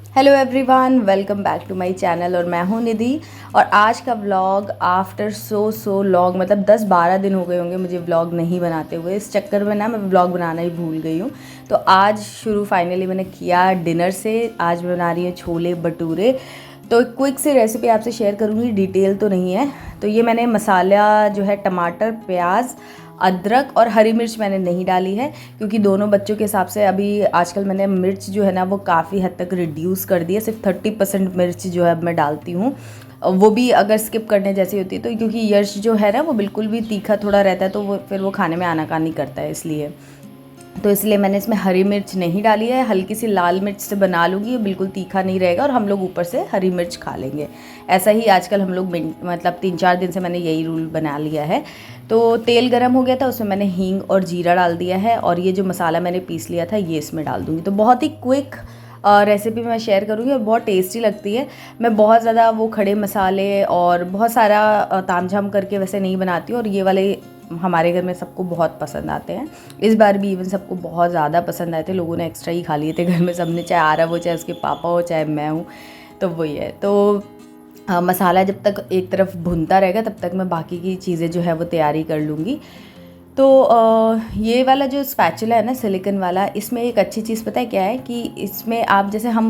Hello everyone, welcome back to my channel. और मैं हूँ निधि। और आज का व्लॉग आफ्टर सो लॉन्ग, मतलब 10-12 दिन हो गए होंगे मुझे व्लॉग नहीं बनाते हुए। इस चक्कर में ना मैं व्लॉग बनाना ही भूल गई हूँ। तो आज शुरू फाइनली मैंने किया डिनर से। आज मैं बना रही हूँ छोले भटूरे। तो क्विक सी रेसिपी आपसे शेयर करूँगी, डिटेल तो नहीं है। तो ये मैंने मसाला जो है टमाटर, प्याज, अदरक और हरी मिर्च मैंने नहीं डाली है, क्योंकि दोनों बच्चों के हिसाब से अभी आजकल मैंने मिर्च जो है ना वो काफ़ी हद तक रिड्यूस कर दी है। सिर्फ 30% मिर्च जो है अब मैं डालती हूँ, वो भी अगर स्किप करने जैसी होती है तो, क्योंकि यश जो है ना वो बिल्कुल भी तीखा थोड़ा रहता है, तो वो फिर वो खाने में आनाकानी करता है, इसलिए मैंने इसमें हरी मिर्च नहीं डाली है। हल्की सी लाल मिर्च से बना लूँगी, बिल्कुल तीखा नहीं रहेगा और हम लोग ऊपर से हरी मिर्च खा लेंगे। ऐसा ही आजकल हम लोग मतलब 3-4 दिन से मैंने यही रूल बना लिया है। तो तेल गरम हो गया था, उसमें मैंने हींग और जीरा डाल दिया है और ये जो मसाला मैंने पीस लिया था ये इसमें डाल दूँगी। तो बहुत ही क्विक रेसिपी मैं शेयर करूँगी और बहुत टेस्टी लगती है। मैं बहुत ज़्यादा वो खड़े मसाले और बहुत सारा तामझाम करके वैसे नहीं बनाती हूँ, और ये वाले हमारे घर में सबको बहुत पसंद आते हैं। इस बार भी इवन सबको बहुत ज़्यादा पसंद आए थे, लोगों ने एक्स्ट्रा ही खा लिए थे घर में सबने, चाहे आरव हो, चाहे उसके पापा हो, चाहे मैं हूँ। तो वही है। तो मसाला जब तक एक तरफ भुनता रहेगा तब तक मैं बाकी की चीज़ें जो है वो तैयारी कर लूँगी। तो ये वाला जो स्पैचुला है ना, सिलिकन वाला, इसमें एक अच्छी चीज़ पता है क्या है कि इसमें आप जैसे हम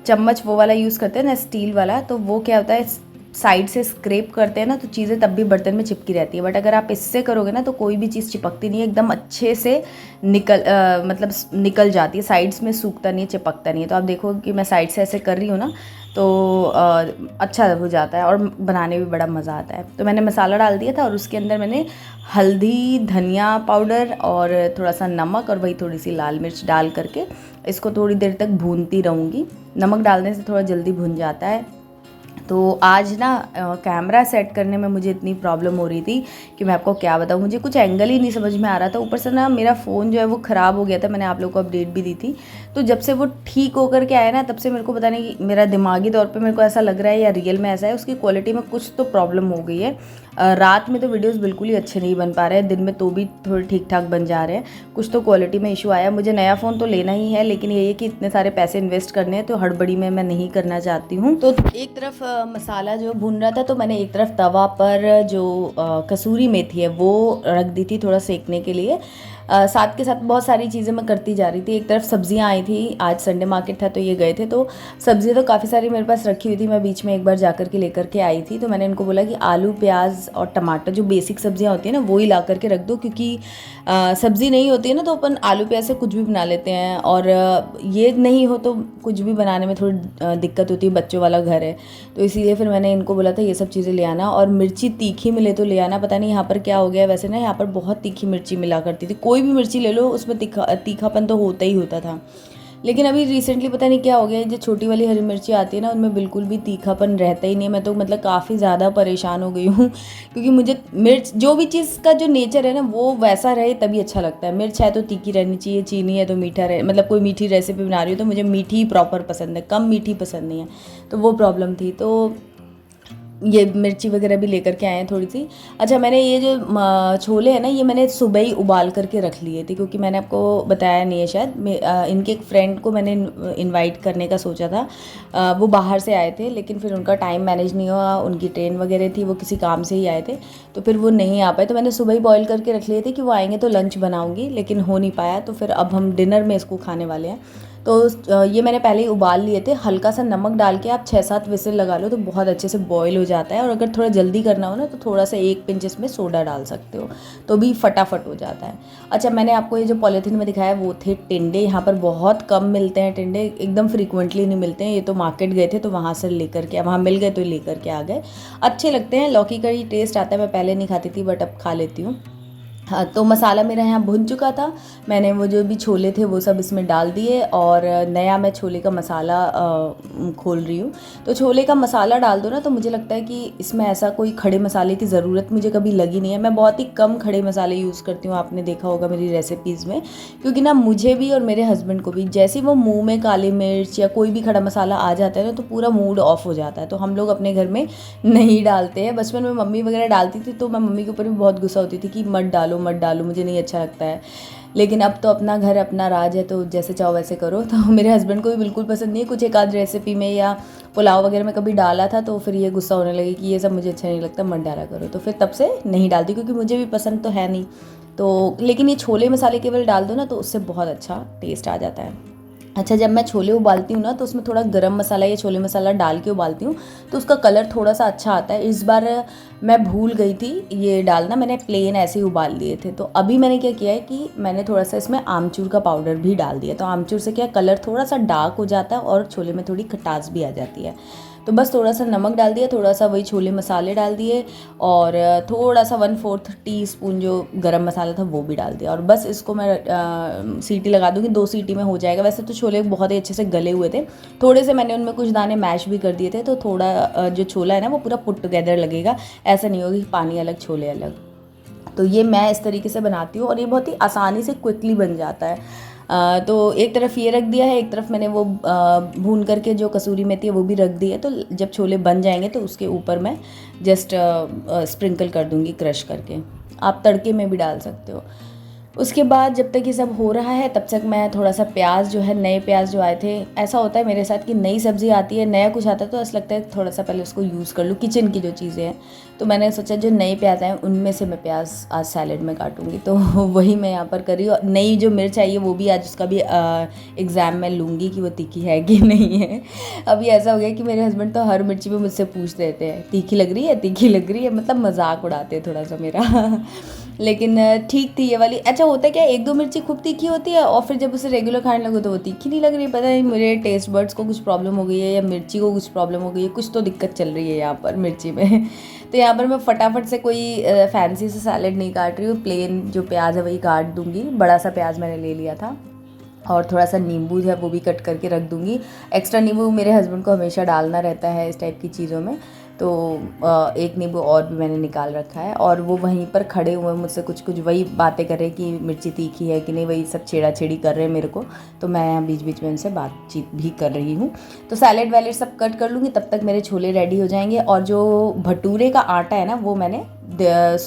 चम्मच वो वाला यूज़ करते हैं ना, स्टील वाला, तो वो क्या होता है, साइड से स्क्रैप करते हैं ना तो चीज़ें तब भी बर्तन में चिपकी रहती है। बट अगर आप इससे करोगे ना तो कोई भी चीज़ चिपकती नहीं है, एकदम अच्छे से मतलब निकल जाती है, साइड्स में सूखता नहीं है, चिपकता नहीं है। तो आप देखो कि मैं साइड से ऐसे कर रही हूँ ना, तो अच्छा हो जाता है और बनाने में बड़ा मज़ा आता है। तो मैंने मसाला डाल दिया था और उसके अंदर मैंने हल्दी, धनिया पाउडर और थोड़ा सा नमक और वही थोड़ी सी लाल मिर्च डाल करके इसको थोड़ी देर तक भूनती रहूँगी। नमक डालने से थोड़ा जल्दी भुन जाता है। तो आज ना कैमरा सेट करने में मुझे इतनी प्रॉब्लम हो रही थी कि मैं आपको क्या बताऊँ, मुझे कुछ एंगल ही नहीं समझ में आ रहा था। ऊपर से ना मेरा फ़ोन जो है वो ख़राब हो गया था, मैंने आप लोगों को अपडेट भी दी थी। तो जब से वो ठीक होकर के आया ना, तब से मेरे को पता नहीं, मेरा दिमागी तौर पे मेरे को ऐसा लग रहा है या रियल में ऐसा है, उसकी क्वालिटी में कुछ तो प्रॉब्लम हो गई है। रात में तो वीडियोस बिल्कुल ही अच्छे नहीं बन पा रहे हैं, दिन में तो भी थोड़े ठीक ठाक बन जा रहे हैं। कुछ तो क्वालिटी में इशू आया। मुझे नया फ़ोन तो लेना ही है, लेकिन ये है कि इतने सारे पैसे इन्वेस्ट करने हैं तो हड़बड़ी में मैं नहीं करना चाहती हूँ। तो एक तरफ मसाला जो भून रहा था, तो मैंने एक तरफ तवा पर जो कसूरी मेथी है वो रख दी थी थोड़ा सेकने के लिए। साथ के साथ बहुत सारी चीज़ें मैं करती जा रही थी। एक तरफ सब्जियां आई थी, आज संडे मार्केट था तो ये गए थे, तो सब्जियां तो काफ़ी सारी मेरे पास रखी हुई थी। मैं बीच में एक बार जा कर के लेकर के आई थी, तो मैंने इनको बोला कि आलू, प्याज और टमाटर, जो बेसिक सब्जियां होती हैं ना, वो ही ला करके रख दो, क्योंकि सब्ज़ी नहीं होती है ना तो अपन आलू प्याज से कुछ भी बना लेते हैं, और ये नहीं हो तो कुछ भी बनाने में थोड़ी दिक्कत होती है, बच्चों वाला घर है। तो इसीलिए फिर मैंने इनको बोला था ये सब चीज़ें ले आना, और मिर्ची तीखी मिले तो ले आना। पता नहीं यहाँ पर क्या हो गया, वैसे ना यहाँ पर बहुत तीखी मिर्ची मिला करती थी, कोई भी मिर्ची ले लो उसमें तीखापन तो होता ही होता था। लेकिन अभी रिसेंटली पता नहीं क्या हो गया, जो छोटी वाली हरी मिर्ची आती है ना उनमें बिल्कुल भी तीखापन रहता ही नहीं। मैं तो मतलब काफ़ी ज़्यादा परेशान हो गई हूँ क्योंकि मुझे मिर्च, जो भी चीज़ का जो नेचर है ना वो वैसा रहे तभी अच्छा लगता है। मिर्च है तो तीखी रहनी चाहिए, चीनी है तो मीठा रहे, मतलब कोई मीठी रेसिपी बना रही हो तो मुझे मीठी प्रॉपर पसंद है, कम मीठी पसंद नहीं है। तो वो प्रॉब्लम थी। तो ये मिर्ची वगैरह भी लेकर के आए हैं थोड़ी सी। अच्छा, मैंने ये जो छोले हैं ना, ये मैंने सुबह ही उबाल करके रख लिए थे, क्योंकि मैंने आपको बताया नहीं है शायद, इनके एक फ्रेंड को मैंने इनवाइट करने का सोचा था। वो बाहर से आए थे, लेकिन फिर उनका टाइम मैनेज नहीं हुआ, उनकी ट्रेन वगैरह थी, वो किसी काम से ही आए थे, तो फिर वो नहीं आ पाए। तो मैंने सुबह ही बॉईल करके रख लिए थे कि वो आएंगे तो लंच बनाऊँगी, लेकिन हो नहीं पाया। तो फिर अब हम डिनर में इसको खाने वाले हैं। तो ये मैंने पहले ही उबाल लिए थे। हल्का सा नमक डाल के आप 6-7 विसल लगा लो तो बहुत अच्छे से बॉईल हो जाता है। और अगर थोड़ा जल्दी करना हो ना तो थोड़ा सा 1 पिंच इसमें सोडा डाल सकते हो, तो भी फटाफट हो जाता है। अच्छा, मैंने आपको ये जो पॉलीथीन में दिखाया वो थे टिंडे। यहाँ पर बहुत कम मिलते हैं टिंडे, एकदम फ्रीक्वेंटली नहीं मिलते हैं। ये तो मार्केट गए थे तो वहाँ से लेकर के, वहाँ मिल गए तो लेकर के आ गए। अच्छे लगते हैं, लौकी का ही टेस्ट आता है। मैं पहले नहीं खाती थी बट अब खा लेती हूँ। हाँ, तो मसाला मेरा यहाँ भुन चुका था। मैंने वो जो भी छोले थे वो सब इसमें डाल दिए, और नया मैं छोले का मसाला खोल रही हूँ। तो छोले का मसाला डाल दो ना तो मुझे लगता है कि इसमें ऐसा कोई खड़े मसाले की ज़रूरत मुझे कभी लगी नहीं है। मैं बहुत ही कम खड़े मसाले यूज़ करती हूँ, आपने देखा होगा मेरी रेसिपीज़ में, क्योंकि ना मुझे भी और मेरे हस्बैंड को भी, जैसे वो मुँह में काली मिर्च या कोई भी खड़ा मसाला आ जाता है ना तो पूरा मूड ऑफ हो जाता है। तो हम लोग अपने घर में नहीं डालते हैं। बचपन में मम्मी वगैरह डालती थी तो मैं मम्मी के ऊपर भी बहुत गुस्सा होती थी कि मत डालो मत डालो, मुझे नहीं अच्छा लगता है। लेकिन अब तो अपना घर अपना राज है, तो जैसे चाहो वैसे करो। तो मेरे हस्बैंड को भी बिल्कुल पसंद नहीं है, कुछ एक आध रेसिपी में या पुलाव वगैरह में कभी डाला था तो फिर ये गुस्सा होने लगे कि ये सब मुझे अच्छा नहीं लगता, मत डाला करो। तो फिर तब से नहीं डालती, क्योंकि मुझे भी पसंद तो है नहीं। तो लेकिन ये छोले मसाले केवल डाल दो ना तो उससे बहुत अच्छा टेस्ट आ जाता है। अच्छा, जब मैं छोले उबालती हूँ ना तो उसमें थोड़ा गरम मसाला या छोले मसाला डाल के उबालती हूँ, तो उसका कलर थोड़ा सा अच्छा आता है। इस बार मैं भूल गई थी ये डालना, मैंने प्लेन ऐसे ही उबाल लिए थे। तो अभी मैंने क्या किया है कि मैंने थोड़ा सा इसमें आमचूर का पाउडर भी डाल दिया। तो आमचूर से क्या कलर थोड़ा सा डार्क हो जाता है और छोले में थोड़ी खटास भी आ जाती है। तो बस थोड़ा सा नमक डाल दिया, थोड़ा सा वही छोले मसाले डाल दिए, और थोड़ा सा 1/4 टीस्पून जो गरम मसाला था वो भी डाल दिया। और बस इसको मैं सीटी लगा दूँगी, 2 सीटी में हो जाएगा। वैसे तो छोले बहुत ही अच्छे से गले हुए थे, थोड़े से मैंने उनमें कुछ दाने मैश भी कर दिए थे, तो थोड़ा जो छोला है ना वो पूरा पुट टुगेदर लगेगा। ऐसा नहीं होगा कि पानी अलग छोले अलग। तो ये मैं इस तरीके से बनाती हूँ और ये बहुत ही आसानी से क्विकली बन जाता है। तो एक तरफ ये रख दिया है, एक तरफ मैंने वो भून करके जो कसूरी मेथी है वो भी रख दी है। तो जब छोले बन जाएंगे तो उसके ऊपर मैं जस्ट स्प्रिंकल कर दूँगी क्रश करके। आप तड़के में भी डाल सकते हो। उसके बाद जब तक ये सब हो रहा है तब तक मैं थोड़ा सा प्याज जो है, नए प्याज जो आए थे, ऐसा होता है मेरे साथ कि नई सब्ज़ी आती है, नया कुछ आता है तो ऐसा लगता है थोड़ा सा पहले उसको यूज़ कर लूँ, किचन की जो चीज़ें हैं। तो मैंने सोचा जो नए प्याज आए उनमें से मैं प्याज आज सैलेड में काटूँगी। तो वही मैं यहाँ पर कर रही हूँ। नई जो मिर्च आई है वो भी आज उसका भी एग्ज़ाम में लूँगी कि वो तीखी है कि नहीं है। अभी ऐसा हो गया कि मेरे हस्बैंड तो हर मिर्ची में मुझसे पूछ रहते हैं तीखी लग रही है, तीखी लग रही है, मतलब मजाक उड़ाते हैं थोड़ा सा मेरा। लेकिन ठीक थी ये वाली। अच्छा, होता क्या है, 1-2 मिर्ची खूब तीखी होती है और फिर जब उसे रेगुलर खाने लगो तो वो तीखी नहीं लग रही। पता नहीं मेरे टेस्ट बड्स को कुछ प्रॉब्लम हो गई है या मिर्ची को कुछ प्रॉब्लम हो गई है, कुछ तो दिक्कत चल रही है यहाँ पर मिर्ची में। तो यहाँ पर मैं फटाफट से कोई फैंसी से सैलेड नहीं काट रही हूँ, प्लेन जो प्याज है वही काट दूँगी। बड़ा सा प्याज मैंने ले लिया था और थोड़ा सा नींबू है वो भी कट करके रख दूँगी। एक्स्ट्रा नींबू मेरे हस्बैंड को हमेशा डालना रहता है इस टाइप की चीज़ों में, तो एक नींबू और भी मैंने निकाल रखा है। और वो वहीं पर खड़े हुए मुझसे कुछ कुछ वही बातें कर रहे कि मिर्ची तीखी है कि नहीं, वही सब छेड़ा छेड़ी कर रहे हैं मेरे को। तो मैं बीच बीच में उनसे बातचीत भी कर रही हूँ। तो सैलेड वैलेड सब कट कर लूँगी, तब तक मेरे छोले रेडी हो जाएंगे। और जो भटूरे का आटा है ना वो मैंने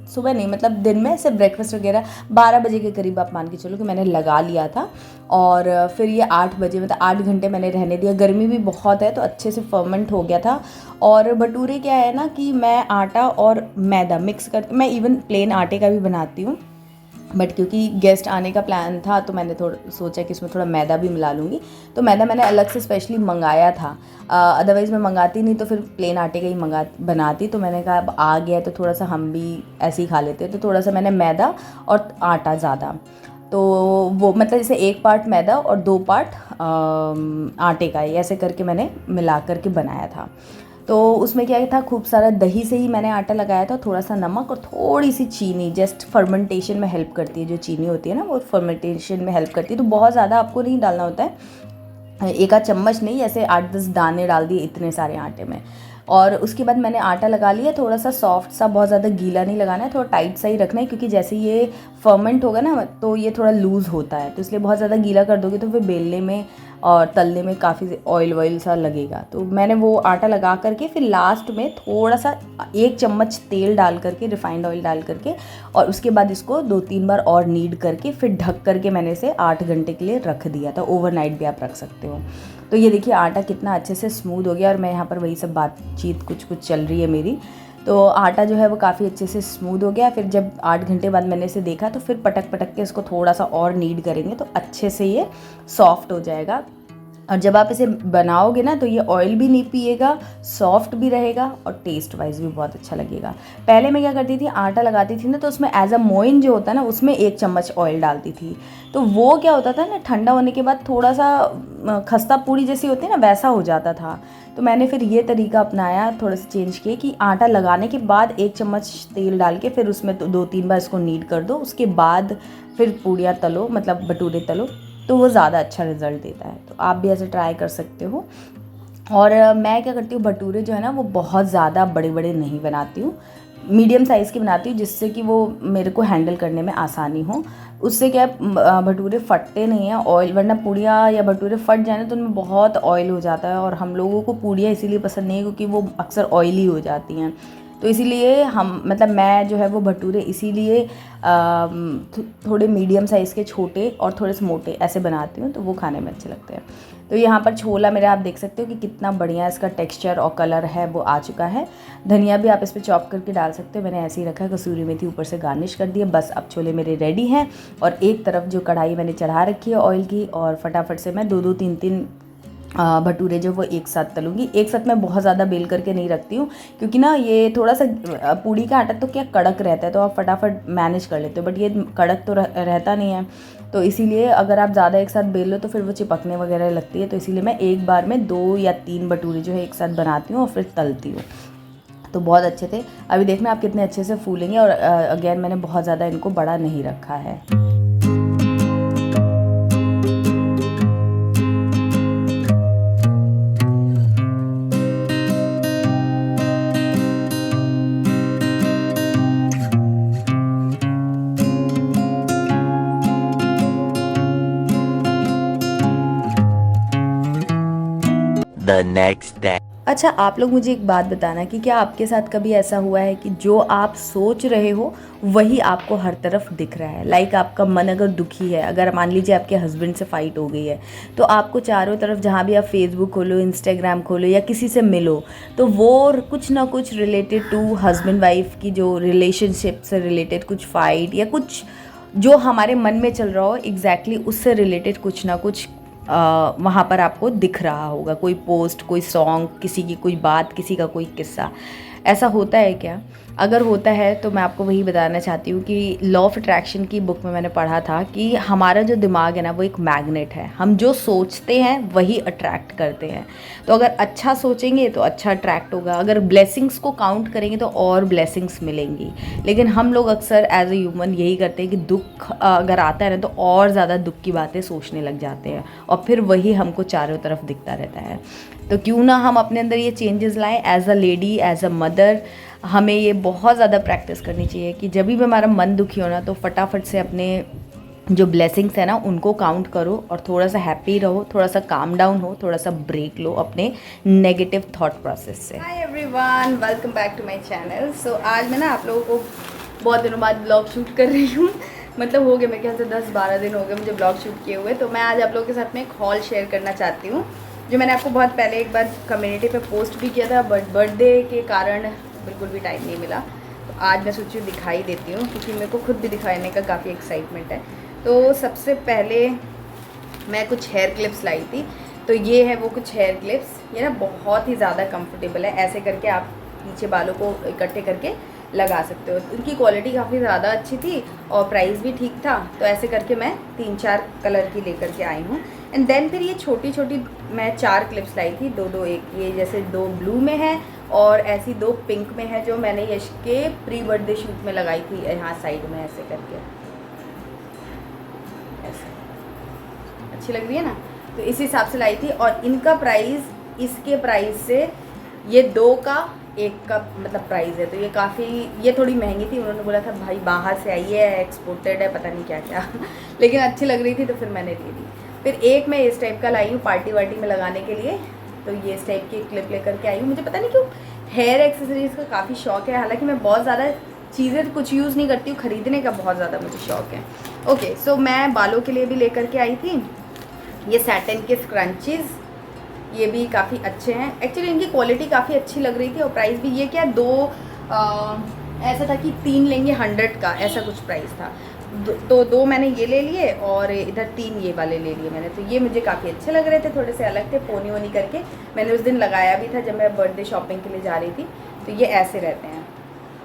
सुबह नहीं, मतलब दिन में से ब्रेकफास्ट वगैरह 12 बजे के करीब आप मान के चलो कि मैंने लगा लिया था। और फिर ये 8 बजे, मतलब 8 घंटे मैंने रहने दिया। गर्मी भी बहुत है तो अच्छे से फर्मेंट हो गया था। और भटूरे क्या है ना कि मैं आटा और मैदा मिक्स करके, मैं इवन प्लेन आटे का भी बनाती हूँ, बट क्योंकि गेस्ट आने का प्लान था तो मैंने थोड़ा सोचा कि इसमें थोड़ा मैदा भी मिला लूँगी। तो मैदा मैंने अलग से स्पेशली मंगाया था, अदरवाइज़ मैं मंगाती नहीं तो फिर प्लेन आटे का ही बनाती। तो मैंने कहा अब आ गया है तो थोड़ा सा हम भी ऐसे ही खा लेते हैं। तो थोड़ा सा मैंने मैदा और आटा ज़्यादा, तो वो मतलब जैसे 1 पार्ट मैदा और 2 पार्ट आटे का ही, ऐसे करके मैंने मिला करके बनाया था। तो उसमें क्या था, खूब सारा दही से ही मैंने आटा लगाया था, थोड़ा सा नमक और थोड़ी सी चीनी, जस्ट फर्मेंटेशन में हेल्प करती है। जो चीनी होती है ना वो फर्मेंटेशन में हेल्प करती है। तो बहुत ज़्यादा आपको नहीं डालना होता है, 1 आध चम्मच नहीं, ऐसे 8-10 दाने डाल दिए इतने सारे आटे में। और उसके बाद मैंने आटा लगा लिया, थोड़ा सा सॉफ्ट सा, बहुत ज़्यादा गीला नहीं लगाना है, थोड़ा टाइट सा ही रखना है, क्योंकि जैसे ये फर्मेंट होगा ना तो ये थोड़ा लूज़ होता है। तो इसलिए बहुत ज़्यादा गीला कर दोगे तो फिर बेलने में और तलने में काफ़ी ऑयल सा लगेगा। तो मैंने वो आटा लगा करके फिर लास्ट में थोड़ा सा 1 चम्मच तेल डाल करके, रिफाइंड ऑयल डाल करके, और उसके बाद इसको 2-3 बार और नीड करके फिर ढक करके मैंने इसे 8 घंटे के लिए रख दिया था। ओवरनाइट भी आप रख सकते हो। तो ये देखिए आटा कितना अच्छे से स्मूथ हो गया, और मैं यहाँ पर वही सब बातचीत कुछ चल रही है मेरी। तो आटा जो है वो काफ़ी अच्छे से स्मूथ हो गया। फिर जब 8 घंटे बाद मैंने इसे देखा तो फिर पटक पटक के इसको थोड़ा सा और नीड करेंगे तो अच्छे से ये सॉफ्ट हो जाएगा। और जब आप इसे बनाओगे ना तो ये ऑयल भी नहीं पिएगा, सॉफ्ट भी रहेगा और टेस्ट वाइज भी बहुत अच्छा लगेगा। पहले मैं क्या करती थी, आटा लगाती थी ना तो उसमें एज अ मोइन जो होता है ना उसमें 1 चम्मच ऑयल डालती थी। तो वो क्या होता था ना, ठंडा होने के बाद थोड़ा सा खस्ता पूड़ी जैसी होती है ना वैसा हो जाता था। तो मैंने फिर ये तरीका अपनाया, थोड़ा सा चेंज किया कि आटा लगाने के बाद 1 चम्मच तेल डाल के फिर उसमें तो 2-3 बार इसको नीड कर दो, उसके बाद फिर पूड़ियाँ तलो, मतलब भटूरे तलो, तो वो ज़्यादा अच्छा रिज़ल्ट देता है। तो आप भी ऐसे ट्राई कर सकते हो। और मैं क्या करती हूँ, भटूरे जो है ना वो बहुत ज़्यादा बड़े बड़े नहीं बनाती हूँ, मीडियम साइज़ की बनाती हूँ, जिससे कि वो मेरे को हैंडल करने में आसानी हो। उससे क्या भटूरे फटते नहीं हैं, ऑयल, वरना पूड़ियाँ या भटूरे फट जाए तो उनमें बहुत ऑयल हो जाता है। और हम लोगों को पूड़ियाँ इसीलिए पसंद नहीं है क्योंकि वो अक्सर ऑयली हो जाती हैं। तो इसीलिए हम मतलब मैं जो है वो भटूरे इसीलिए थोड़े मीडियम साइज़ के छोटे और थोड़े से मोटे ऐसे बनाती हूँ, तो वो खाने में अच्छे लगते हैं। तो यहाँ पर छोला मेरा आप देख सकते हो कि कितना बढ़िया इसका टेक्सचर और कलर है वो आ चुका है। धनिया भी आप इस पर चॉप करके डाल सकते हो, मैंने ऐसे ही रखा है। कसूरी मेथी ऊपर से गार्निश कर दिया। बस अब छोले मेरे रेडी हैं और एक तरफ जो कढ़ाई मैंने चढ़ा रखी है ऑयल की, और फटाफट से मैं 2-2 3-3 भटूरे जो वो एक साथ तलूँगी। एक साथ मैं बहुत ज़्यादा बेल करके नहीं रखती हूँ, क्योंकि ना ये थोड़ा सा पूड़ी का आटा तो क्या कड़क रहता है, तो आप फटाफट मैनेज कर लेते हो, बट ये कड़क तो रहता नहीं है। तो इसीलिए अगर आप ज़्यादा एक साथ बेल लो तो फिर वो चिपकने वगैरह लगती है। तो इसीलिए मैं एक बार में 2 या 3 भटूरे जो है एक साथ बनाती हूँ और फिर तलती हूँ। तो बहुत अच्छे थे। अभी देखना आप कितने अच्छे से फूलेंगे। और अगेन मैंने बहुत ज़्यादा इनको बड़ा नहीं रखा है। The next day. अच्छा, आप लोग मुझे एक बात बताना कि क्या आपके साथ कभी ऐसा हुआ है कि जो आप सोच रहे हो वही आपको हर तरफ दिख रहा है। लाइक आपका मन अगर दुखी है, अगर मान लीजिए आपके हस्बैंड से फाइट हो गई है, तो आपको चारों तरफ जहाँ भी आप फेसबुक खोलो, इंस्टाग्राम खोलो या किसी से मिलो, तो वो कुछ ना कुछ रिलेटेड टू हस्बैंड वाइफ की जो रिलेशनशिप से रिलेटेड कुछ फाइट या कुछ जो हमारे मन में चल रहा हो एग्जैक्टली उससे रिलेटेड कुछ ना कुछ वहाँ पर आपको दिख रहा होगा। कोई पोस्ट, कोई सॉन्ग, किसी की कोई बात, किसी का कोई किस्सा। ऐसा होता है क्या? अगर होता है तो मैं आपको वही बताना चाहती हूँ कि लॉ ऑफ अट्रैक्शन की बुक में मैंने पढ़ा था कि हमारा जो दिमाग है ना वो एक मैग्नेट है। हम जो सोचते हैं वही अट्रैक्ट करते हैं। तो अगर अच्छा सोचेंगे तो अच्छा अट्रैक्ट होगा, अगर ब्लेसिंग्स को काउंट करेंगे तो और ब्लेसिंग्स मिलेंगी। लेकिन हम लोग अक्सर एज ए ह्यूमन यही करते हैं कि दुख अगर आता है ना तो और ज़्यादा दुख की बातें सोचने लग जाते हैं और फिर वही हमको चारों तरफ दिखता रहता है। तो क्यों ना हम अपने अंदर ये चेंजेस लाएं। As a lady, as a mother, हमें ये बहुत ज़्यादा प्रैक्टिस करनी चाहिए कि जब भी हमारा मन दुखी हो ना तो फटाफट से अपने जो ब्लेसिंग्स है ना उनको काउंट करो और थोड़ा सा हैप्पी रहो, थोड़ा सा काम डाउन हो, थोड़ा सा ब्रेक लो अपने नेगेटिव थॉट प्रोसेस से। Hi everyone, welcome back to my channel. So आज मैं ना आप लोगों को बहुत दिनों बाद ब्लॉग शूट कर रही हूँ। मतलब हो गए मेरे ख्याल से 10-12 दिन हो गए मुझे ब्लॉग शूट किए हुए। तो मैं आज आप लोगों के साथ में एक हॉल शेयर करना चाहती हूँ जो मैंने आपको बहुत पहले एक बार कम्युनिटी पे पोस्ट भी किया था, बट बर्थडे के कारण बिल्कुल भी टाइम नहीं मिला। तो आज मैं सोची दिखाई देती हूँ क्योंकि मेरे को खुद भी दिखाने का काफ़ी एक्साइटमेंट है। तो सबसे पहले मैं कुछ हेयर क्लिप्स लाई थी। तो ये है वो कुछ हेयर क्लिप्स। ये ना बहुत ही ज़्यादा कंफर्टेबल है। ऐसे करके आप नीचे बालों को इकट्ठे करके लगा सकते हो। उनकी क्वालिटी काफ़ी ज़्यादा अच्छी थी और प्राइस भी ठीक था। तो ऐसे करके मैं 3-4 कलर की लेकर के आई हूँ। एंड देन फिर ये छोटी छोटी मैं 4 क्लिप्स लाई थी, 2-2 एक ये जैसे 2 ब्लू में है और ऐसी 2 पिंक में है जो मैंने यश के प्री बर्थडे शूट में लगाई थी यहाँ साइड में ऐसे करके। ऐसे अच्छी लग रही है ना, तो इस हिसाब से लाई थी। और इनका प्राइस इसके प्राइस से ये 2 का 1 का मतलब प्राइस है। तो ये काफ़ी, ये थोड़ी महंगी थी। उन्होंने बोला था भाई बाहर से आई है, एक्सपोर्टेड है, पता नहीं क्या क्या लेकिन अच्छी लग रही थी तो फिर मैंने ले ली। फिर एक मैं इस टाइप का लाई हूँ पार्टी वार्टी में लगाने के लिए। तो ये इस टाइप की क्लिप लेकर के आई हूँ। मुझे पता नहीं क्यों हेयर एक्सेसरीज़ का काफ़ी शौक है। हालांकि मैं बहुत ज़्यादा चीज़ें कुछ यूज़ नहीं करती हूँ, ख़रीदने का बहुत ज़्यादा मुझे शौक है। ओके, सो मैं बालों के लिए भी लेकर के आई थी ये सैटिन के स्क्रंचीज़। ये भी काफ़ी अच्छे हैं। एक्चुअली इनकी क्वालिटी काफ़ी अच्छी लग रही थी और प्राइस भी ये क्या 2 ऐसा था कि 3 लेंगे 100 का, ऐसा कुछ प्राइस था। तो 2 मैंने ये ले लिए और इधर 3 ये वाले ले लिए मैंने। तो ये मुझे काफ़ी अच्छे लग रहे थे, थोड़े से अलग थे, पोनी वोनी करके। मैंने उस दिन लगाया भी था जब मैं बर्थडे शॉपिंग के लिए जा रही थी। तो ये ऐसे रहते हैं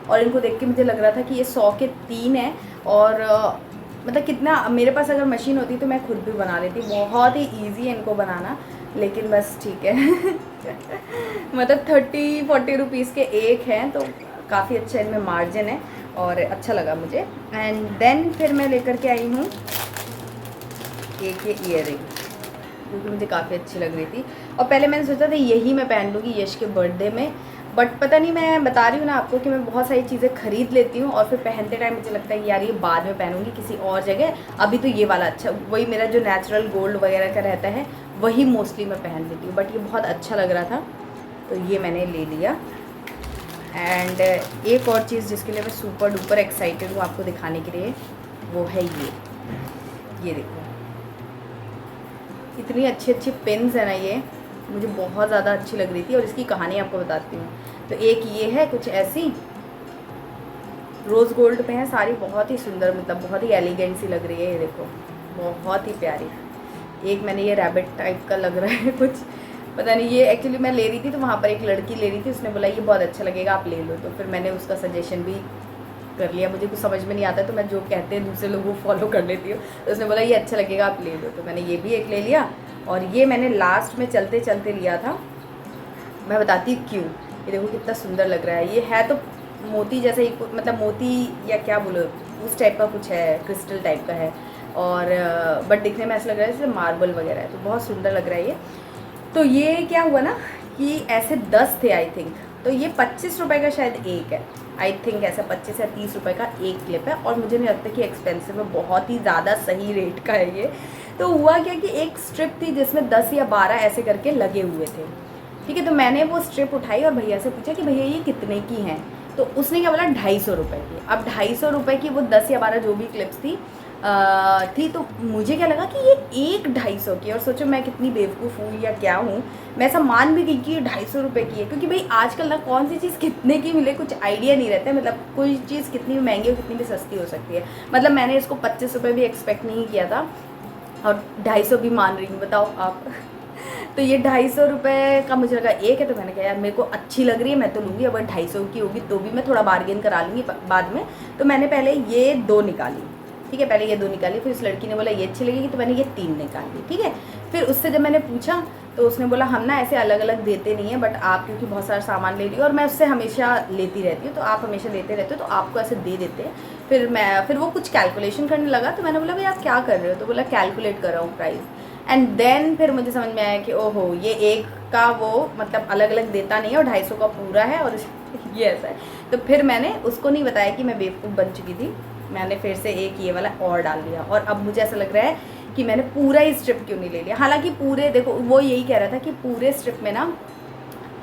और इनको देख के मुझे लग रहा था कि ये 100 के 3 हैं। और मतलब कितना, मेरे पास अगर मशीन होती तो मैं खुद भी बना लेती। बहुत ही ईजी है इनको बनाना, लेकिन बस ठीक है मतलब 30-40 रुपीज़ के एक हैं तो काफ़ी अच्छा इनमें मार्जिन है और अच्छा लगा मुझे। एंड देन फिर मैं लेकर के आई हूँ एक ये ईयर रिंग क्योंकि मुझे काफ़ी अच्छी लग रही थी। और पहले मैंने सोचा था यही मैं पहन लूँगी यश के बर्थडे में, बट पता नहीं, मैं बता रही हूँ ना आपको कि मैं बहुत सारी चीज़ें खरीद लेती हूँ और फिर पहनते टाइम मुझे लगता है कि यार ये बाद में पहनूंगी किसी और जगह। अभी तो ये वाला अच्छा, वही मेरा जो नेचुरल गोल्ड वगैरह का रहता है वही मोस्टली मैं पहन लेती हूँ। बट ये बहुत अच्छा लग रहा था तो ये मैंने ले लिया। एंड एक और चीज़ जिसके लिए मैं सुपर डुपर एक्साइटेड हूँ आपको दिखाने के लिए, वो है ये देखो, इतनी अच्छी अच्छी पेन्स है ना, ये मुझे बहुत ज़्यादा अच्छी लग रही थी और इसकी कहानी आपको बताती हूँ। तो एक ये है कुछ ऐसी, रोज़ गोल्ड पे है सारी, बहुत ही सुंदर, मतलब बहुत ही एलिगेंट सी लग रही है, ये देखो बहुत ही प्यारी। एक मैंने ये रैबिट टाइप का लग रहा है कुछ, पता नहीं, ये एक्चुअली मैं ले रही थी तो वहाँ पर एक लड़की ले रही थी, उसने बोला ये बहुत अच्छा लगेगा आप ले लो, तो फिर मैंने उसका सजेशन भी कर लिया। मुझे कुछ समझ में नहीं आता तो मैं जो कहते हैं दूसरे लोग वो फॉलो कर लेती हूँ, तो उसने बोला ये अच्छा लगेगा आप ले लो, तो मैंने ये भी एक ले लिया। और ये मैंने लास्ट में चलते चलते लिया था, मैं बताती क्यों। ये देखो कितना सुंदर लग रहा है, ये है तो मोती जैसा ही, मतलब मोती या क्या बोलो उस टाइप का कुछ है, क्रिस्टल टाइप का है, और बट दिखने में ऐसा लग रहा है जैसे मार्बल वगैरह है, तो बहुत सुंदर लग रहा है ये। तो ये क्या हुआ ना कि ऐसे 10 थे आई थिंक, तो ये 25 रुपये का शायद एक है, आई थिंक ऐसा 25 या 30 रुपये का एक क्लिप है, और मुझे नहीं लगता कि एक्सपेंसिव है, बहुत ही ज़्यादा सही रेट का है ये। तो हुआ क्या कि एक स्ट्रिप थी जिसमें 10 या 12 ऐसे करके लगे हुए थे, ठीक है। तो मैंने वो स्ट्रिप उठाई और भैया से पूछा कि भैया ये कितने की हैं, तो उसने क्या बोला 250 रुपये की। अब 250 रुपये की वो 10 या 12 जो भी क्लिप्स थी तो मुझे क्या लगा कि ये एक 250 की, और सोचो मैं कितनी बेवकूफ़ हूँ या क्या हूँ, मैं ऐसा मान भी गई कि ये 250 रुपये की है, क्योंकि भाई आजकल ना कौन सी चीज़ कितने की मिले कुछ आइडिया नहीं रहता है, मतलब कोई चीज़ कितनी भी महंगी और कितनी भी सस्ती हो सकती है। मतलब मैंने इसको 25 रुपये भी एक्सपेक्ट नहीं किया था और 250 भी मान रही हूँ, बताओ आप। तो ये 250 रुपये का मुझे लगा एक है, तो मैंने कहा यार मेरे को अच्छी लग रही है मैं तो लूँगी, अगर 250 की होगी तो भी मैं थोड़ा बार्गेन करा लूँगी बाद में। तो मैंने पहले ये 2 निकाली, ठीक है, पहले ये 2 निकाली, फिर उस लड़की ने बोला ये अच्छी लगेगी, तो मैंने ये 3 निकाली, ठीक है। फिर उससे जब मैंने पूछा तो उसने बोला हम ना ऐसे अलग अलग देते नहीं हैं, बट आप क्योंकि बहुत सारा सामान ले रही हो और मैं उससे हमेशा लेती रहती हूँ, तो आप हमेशा लेते रहते हो तो आपको ऐसे दे देते हैं। फिर वो कुछ कैलकुलेशन करने लगा, तो मैंने बोला भाई आप क्या कर रहे हो, तो बोला कैलकुलेट कर रहा हूँ प्राइस। एंड देन फिर मुझे समझ में आया कि ओहो ये एक का वो मतलब अलग अलग देता नहीं है और 250 का पूरा है, और ये ऐसा है। तो फिर मैंने उसको नहीं बताया कि मैं बेवकूफ़ बन चुकी थी, मैंने फिर से एक ये वाला और डाल दिया, और अब मुझे ऐसा लग रहा है कि मैंने पूरा ही स्ट्रिप क्यों नहीं ले लिया। हालांकि पूरे, देखो वो यही कह रहा था कि पूरे स्ट्रिप में ना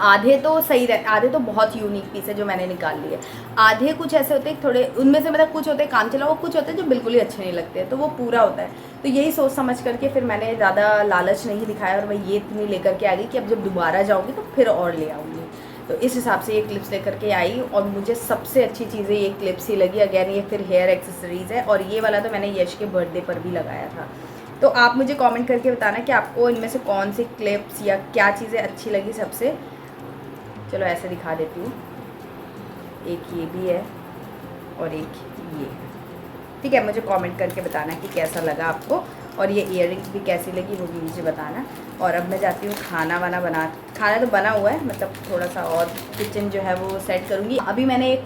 आधे तो सही रहते, आधे तो बहुत यूनिक पीस है जो मैंने निकाल लिए, आधे कुछ ऐसे होते हैं थोड़े, उनमें से मतलब कुछ होते हैं काम चला, वो कुछ होते हैं जो बिल्कुल ही अच्छे नहीं लगते हैं, तो वो पूरा होता है। तो यही सोच समझ करके फिर मैंने ज़्यादा लालच नहीं दिखाया और मैं ये इतनी लेकर के आ गई कि अब जब दोबारा जाऊँगी तो फिर और ले आऊँगी। तो इस हिसाब से ये क्लिप्स लेकर के आई, और मुझे सबसे अच्छी चीज़ें ये क्लिप्स ही लगी। अगैन ये फिर हेयर एक्सेसरीज़ है, और ये वाला तो मैंने यश के बर्थडे पर भी लगाया था। तो आप मुझे कमेंट करके बताना कि आपको इनमें से कौन सी क्लिप्स या क्या चीज़ें अच्छी लगी सबसे। चलो ऐसे दिखा देती हूँ, एक ये भी है और एक ये, ठीक है। मुझे कमेंट करके बताना कि कैसा लगा आपको, और ये इयररिंग्स भी कैसी लगी वो भी मुझे बताना। और अब मैं जाती हूँ खाना तो बना हुआ है, मतलब थोड़ा सा और किचन जो है वो सेट करूँगी। अभी मैंने एक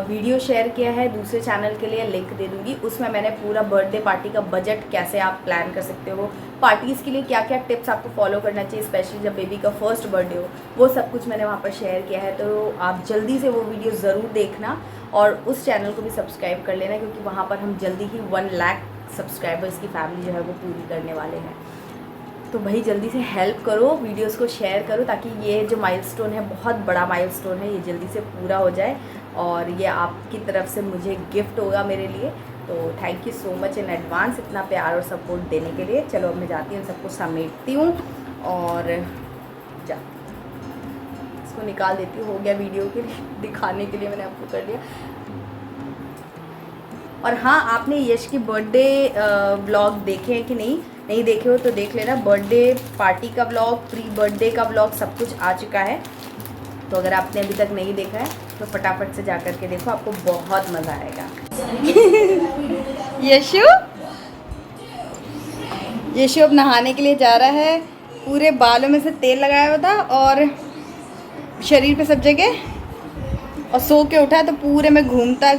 वीडियो शेयर किया है दूसरे चैनल के लिए, लिंक दे दूँगी, उसमें मैंने पूरा बर्थडे पार्टी का बजट कैसे आप प्लान कर सकते हो, पार्टीज़ के लिए क्या क्या टिप्स आपको फॉलो करना चाहिए, स्पेशली जब बेबी का फर्स्ट बर्थडे हो, वो सब कुछ मैंने वहाँ पर शेयर किया है। तो आप जल्दी से वो वीडियो ज़रूर देखना, और उस चैनल को भी सब्सक्राइब कर लेना, क्योंकि वहाँ पर हम जल्दी ही 1 लाख सब्सक्राइबर्स की फैमिली जो है वो पूरी करने वाले हैं। तो भाई जल्दी से हेल्प करो, वीडियोस को शेयर करो, ताकि ये जो माइलस्टोन है, बहुत बड़ा माइलस्टोन है, ये जल्दी से पूरा हो जाए, और ये आपकी तरफ से मुझे गिफ्ट होगा मेरे लिए। तो thank you so much in advance इतना प्यार और सपोर्ट देने के लिए। चलो अब मैं जाती हूँ, सबको समेटती हूँ और इसको निकाल देती हूँ। हो गया वीडियो के लिए दिखाने के लिए मैंने आपको कर लिया। और हाँ, आपने यश की बर्थडे व्लॉग देखे हैं कि नहीं देखे हो तो देख लेना। बर्थडे पार्टी का व्लॉग, प्री बर्थडे का व्लॉग सब कुछ आ चुका है, तो अगर आपने अभी तक नहीं देखा है तो फटाफट से जा कर के देखो, आपको बहुत मज़ा आएगा। यशु अब नहाने के लिए जा रहा है, पूरे बालों में से तेल लगाया हुआ था और शरीर पे सब जगह, और सो के उठा तो पूरे में घूमता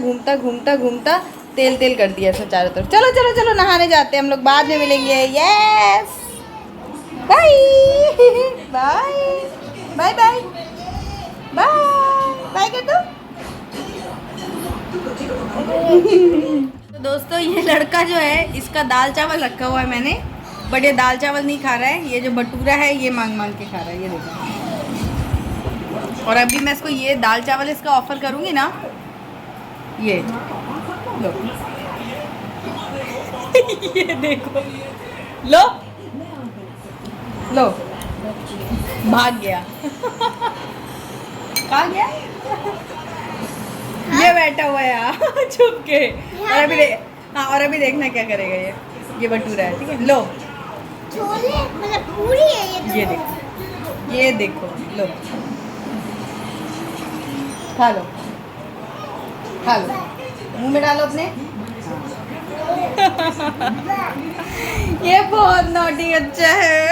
तेल कर दिया इसने चारों तरफ। चलो चलो चलो नहाने जाते हैं हम लोग, बाद में मिलेंगे। Yes, bye bye bye bye bye bye कर दो। तो दोस्तों ये लड़का जो है, इसका दाल चावल रखा हुआ है मैंने, बट ये दाल चावल नहीं खा रहा है, ये जो भटूरा है ये मांग के खा रहा है, ये देखो। और अभी मैं इसको ये दाल चावल इसका ऑफर करूँगी ना, ये लो ये देखो, लो लो, भाग गया कहाँ गया? ये बैठा हुआ है यहाँ छुप के। और अभी हाँ, और अभी देखना क्या करेगा ये भटूरा है, ठीक है, लो छोले मतलब पूरी है ये तो। ये देखो, लो खा लो, खा लो, मुंह में डालो अपने। ये बहुत नॉटी अच्छा है।